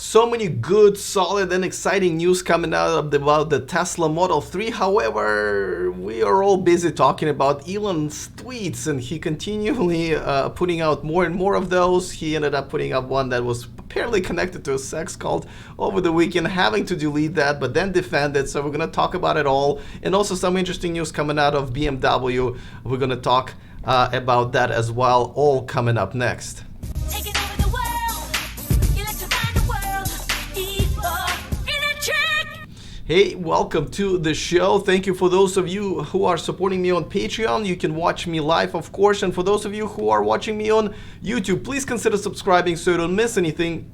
So many good, solid, and exciting news coming out about the Tesla Model 3. However, we are all busy talking about Elon's tweets, and he continually putting out more and more of those. He ended up putting up one that was apparently connected to a sex cult over the weekend, having to delete that, but then defend it. So we're going to talk about it all, and also some interesting news coming out of BMW. We're going to talk about that as well, all coming up next. Hey, welcome to the show. Thank you for those of you who are supporting me on Patreon. You can watch me live, of course. And for those of you who are watching me on YouTube, please consider subscribing so you don't miss anything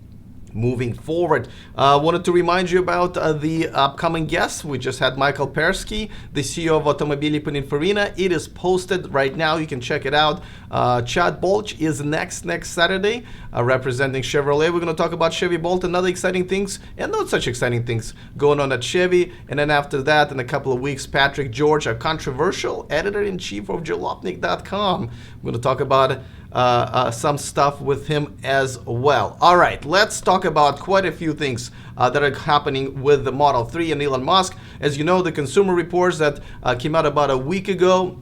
moving forward. Wanted to remind you about the upcoming guests. We just had Michael Persky, the CEO of Automotive Pininfarina. It is posted right now. You can check it out. Chad Bolch is next Saturday, representing Chevrolet. We're going to talk about Chevy Bolt and other exciting things, and not such exciting things going on at Chevy. And then after that, in a couple of weeks, Patrick George, a controversial editor-in-chief of Jalopnik.com. We're going to talk about some stuff with him as well. All right, let's talk about quite a few things that are happening with the Model 3 and Elon Musk. As you know, the Consumer Reports that came out about a week ago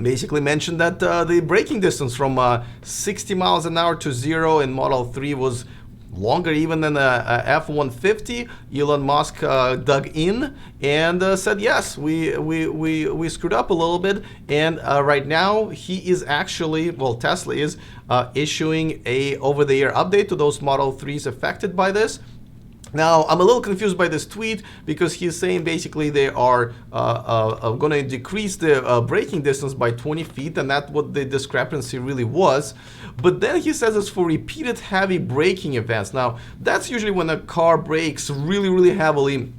basically mentioned that the braking distance from 60 miles an hour to 0 in Model 3 was longer even than a F-150. Elon Musk dug in and said, yes, we screwed up a little bit. And right now he is actually, well, Tesla is issuing a over-the-air update to those Model 3s affected by this. Now, I'm a little confused by this tweet because he's saying basically they are going to decrease the braking distance by 20 feet, and that's what the discrepancy really was. But then he says it's for repeated heavy braking events. Now, that's usually when a car brakes really, really heavily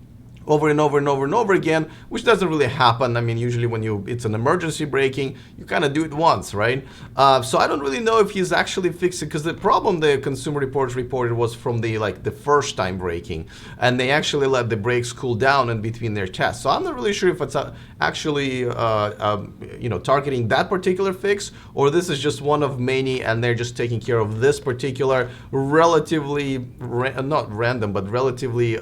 over and over and over and over again, which doesn't really happen. I mean, usually when it's an emergency braking, you kind of do it once, right? So I don't really know if he's actually fixing, because the problem the Consumer Reports reported was from the first time braking, and they actually let the brakes cool down in between their tests. So I'm not really sure if it's actually targeting that particular fix, or this is just one of many, and they're just taking care of this particular relatively not random, but relatively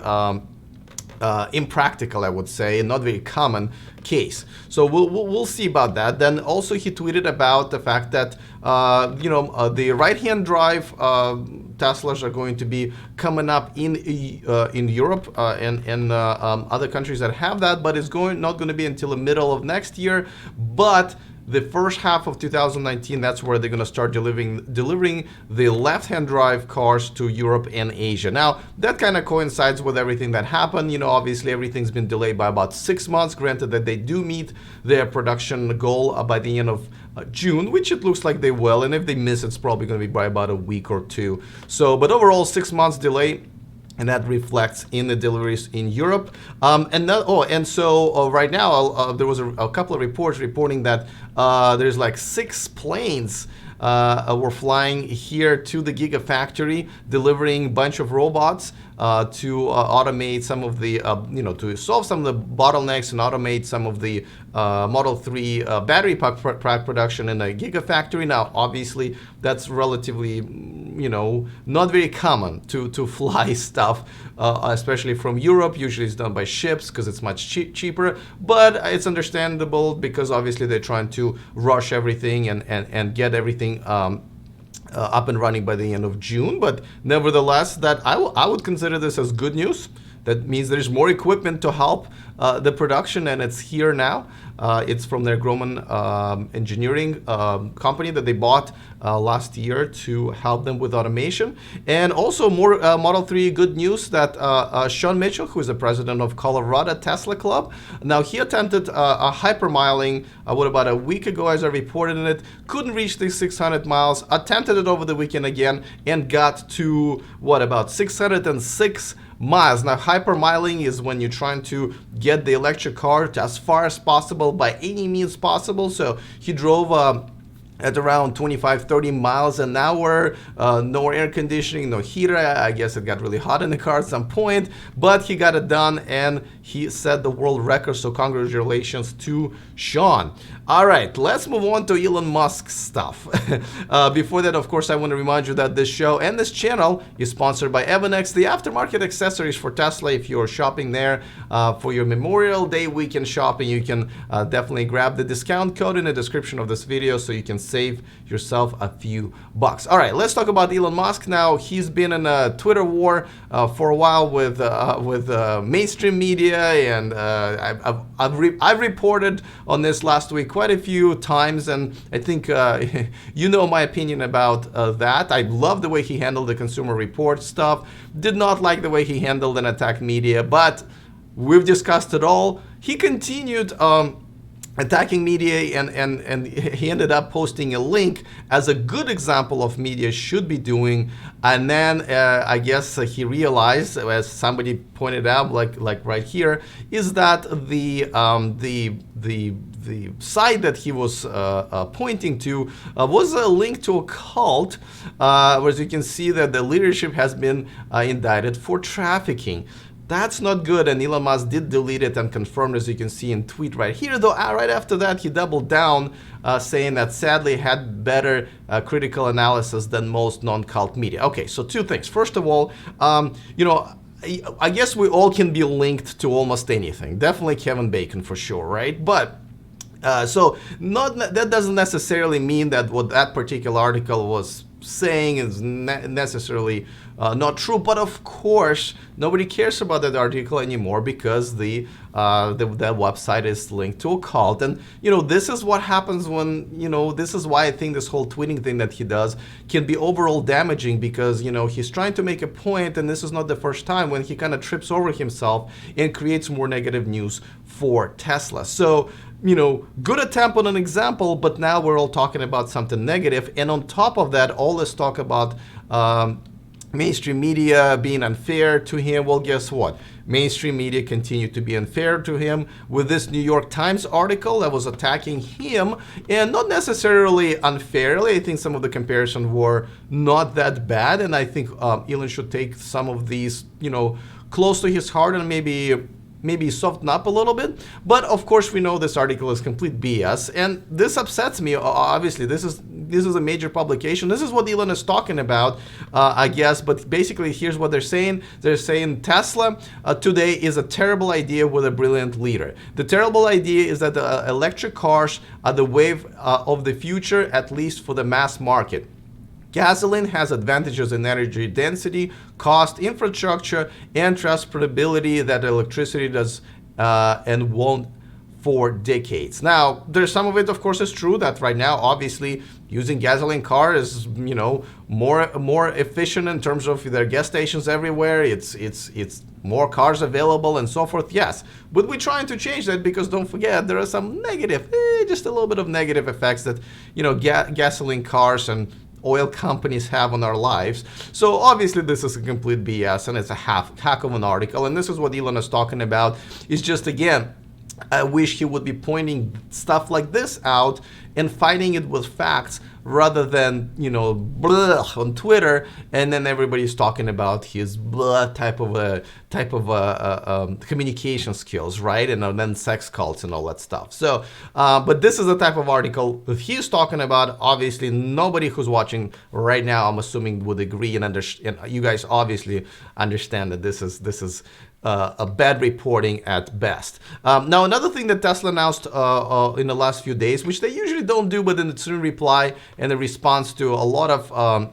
impractical, I would say, not very common case. So we'll see about that. Then also he tweeted about the fact that the right-hand drive Teslas are going to be coming up in Europe and other countries that have that, but it's not going to be until the middle of next year. But the first half of 2019, that's where they're going to start delivering the left-hand drive cars to Europe and Asia. Now, that kind of coincides with everything that happened. Obviously, everything's been delayed by about 6 months. Granted that they do meet their production goal by the end of June, which it looks like they will. And if they miss, it's probably going to be by about a week or two. So, but overall, 6 months delay. And that reflects in the deliveries in Europe. So right now there was a couple of reports reporting that there's like 6 planes were flying here to the Gigafactory, delivering a bunch of robots to automate some of the, to solve some of the bottlenecks and automate some of the Model 3 battery pack production in a Gigafactory. Now, obviously, that's relatively, not very common to fly stuff, especially from Europe. Usually it's done by ships because it's much cheaper, but it's understandable because obviously they're trying to rush everything and get everything up and running by the end of June. But nevertheless, that I would consider this as good news. That means there's more equipment to help the production, and it's here now. It's from their Grumman engineering company that they bought last year to help them with automation. And also more Model 3 good news that Sean Mitchell, who is the president of Colorado Tesla Club, now he attempted a hypermiling about a week ago, as I reported in it, couldn't reach the 600 miles, attempted it over the weekend again, and got to, about 606 miles. Now, hypermiling is when you're trying to get the electric car to as far as possible by any means possible. So he drove at around 25-30 miles an hour, no air conditioning, no heater. I guess it got really hot in the car at some point, but he got it done and he set the world record. So congratulations to Sean. All right, let's move on to Elon Musk stuff. Before that, of course, I want to remind you that this show and this channel is sponsored by Evanex, the aftermarket accessories for Tesla. If you're shopping there for your Memorial Day weekend shopping, you can definitely grab the discount code in the description of this video so you can save yourself a few bucks. All right, let's talk about Elon Musk now. He's been in a Twitter war for a while with mainstream media, and I've reported on this last week quite a few times, and I think you know my opinion about that. I love the way he handled the Consumer Report stuff. Did not like the way he handled and attacked media, but we've discussed it all. He continued attacking media, and he ended up posting a link as a good example of media should be doing. And then I guess he realized, as somebody pointed out, like right here, is that the site that he was pointing to was a link to a cult, where you can see that the leadership has been indicted for trafficking. That's not good, and Elon Musk did delete it and confirmed, as you can see in tweet right here. Though right after that, he doubled down, saying that sadly had better critical analysis than most non-cult media. Okay, so two things. First of all, you know, I guess we all can be linked to almost anything. Definitely Kevin Bacon for sure, right? But so that doesn't necessarily mean that what that particular article was saying is necessarily not true. But of course, nobody cares about that article anymore because the website is linked to a cult. And you know, this is what happens when, you know, this is why I think this whole tweeting thing that he does can be overall damaging, because, you know, he's trying to make a point, and this is not the first time when he kind of trips over himself and creates more negative news for Tesla. So, you know, good attempt on an example, but now we're all talking about something negative. And on top of that, all this talk about mainstream media being unfair to him. Well, guess what? Mainstream media continued to be unfair to him with this New York Times article that was attacking him, and not necessarily unfairly. I think some of the comparisons were not that bad, and I think Elon should take some of these, you know, close to his heart and maybe soften up a little bit. But of course, we know this article is complete BS, and this upsets me. Obviously, this is a major publication. This is what Elon is talking about, I guess. But basically, here's what they're saying. They're saying Tesla today is a terrible idea with a brilliant leader. The terrible idea is that the electric cars are the wave of the future, at least for the mass market. Gasoline has advantages in energy density, cost, infrastructure, and transportability that electricity does and won't for decades. Now, there's some of it, of course, is true that right now, obviously, using gasoline car is, you know, more efficient in terms of their gas stations everywhere. It's more cars available and so forth. Yes, but we're trying to change that, because don't forget there are some negative, just a little bit of negative effects that, you know, gasoline cars and oil companies have on our lives. So obviously this is a complete BS, and it's a hack of an article. And this is what Elon is talking about. It's just, again, I wish he would be pointing stuff like this out and fighting it with facts, rather than, you know, blah on Twitter, and then everybody's talking about his blah type of communication skills, right? And then sex cults and all that stuff. So, but this is the type of article that he's talking about. Obviously, nobody who's watching right now, I'm assuming, would agree and understand. You guys obviously understand that this is a bad reporting at best. Now, another thing that Tesla announced in the last few days, which they usually don't do, but in its reply and in response to a lot of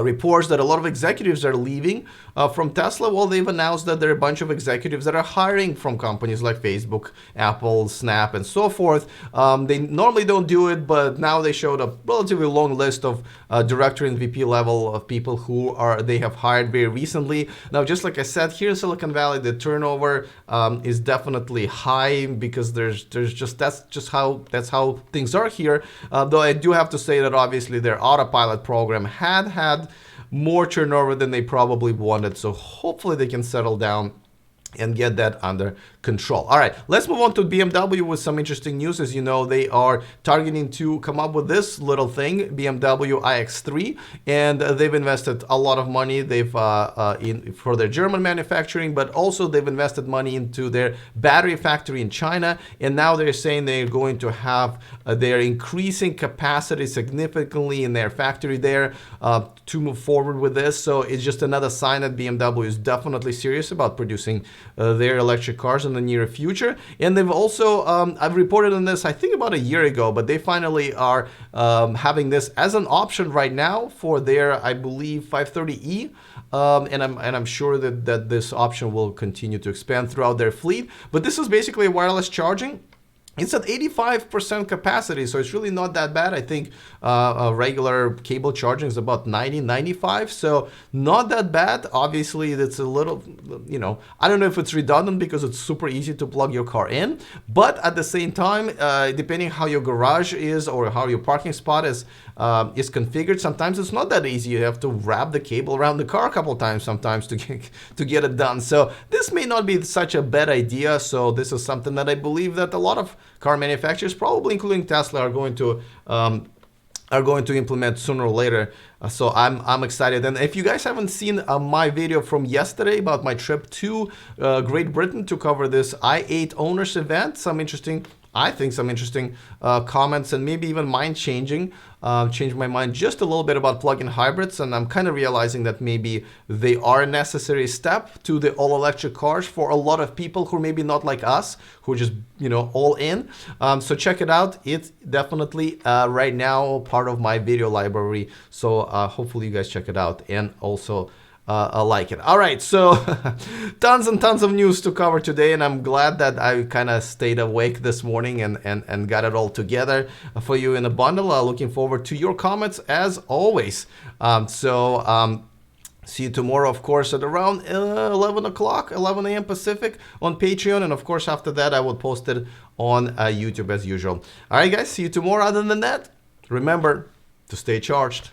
reports that a lot of executives are leaving from Tesla. Well, they've announced that there are a bunch of executives that are hiring from companies like Facebook, Apple, Snap, and so forth. They normally don't do it, but now they showed a relatively long list of director and VP level of people who they have hired very recently. Now, just like I said, here in Silicon Valley, the turnover is definitely high, because that's how things are here. Though I do have to say that obviously their autopilot program had more turnover than they probably wanted. So hopefully they can settle down and get that under control. All right, let's move on to BMW with some interesting news. As you know, they are targeting to come up with this little thing, BMW iX3, and they've invested a lot of money. They've for their German manufacturing, but also they've invested money into their battery factory in China, and now they're saying they're going to have they're increasing capacity significantly in their factory there to move forward with this. So it's just another sign that BMW is definitely serious about producing their electric cars in the near future. And they've also, I've reported on this, I think about a year ago, but they finally are having this as an option right now for their, I believe, 530e. And I'm sure that this option will continue to expand throughout their fleet. But this is basically wireless charging. It's at 85% capacity, so it's really not that bad. I think regular cable charging is about 90, 95, so not that bad. Obviously, it's a little, you know, I don't know if it's redundant because it's super easy to plug your car in, but at the same time, depending how your garage is or how your parking spot is configured, sometimes it's not that easy. You have to wrap the cable around the car a couple times sometimes to get it done. So this may not be such a bad idea. So this is something that I believe that a lot of car manufacturers, probably including Tesla, are going to implement sooner or later. So I'm excited. And if you guys haven't seen my video from yesterday about my trip to Great Britain to cover this i8 owners event, some interesting comments and maybe even mind changing. Changed my mind just a little bit about plug-in hybrids, and I'm kind of realizing that maybe they are a necessary step to the all-electric cars for a lot of people who are maybe not like us, who are just, you know, all in. So check it out. It's definitely right now part of my video library. So hopefully you guys check it out and also I like it. All right, so tons and tons of news to cover today, and I'm glad that I kind of stayed awake this morning and got it all together for you in a bundle. Looking forward to your comments as always. See you tomorrow, of course, at around 11 o'clock, 11 a.m. Pacific on Patreon. And of course, after that, I will post it on YouTube as usual. All right, guys, see you tomorrow. Other than that, remember to stay charged.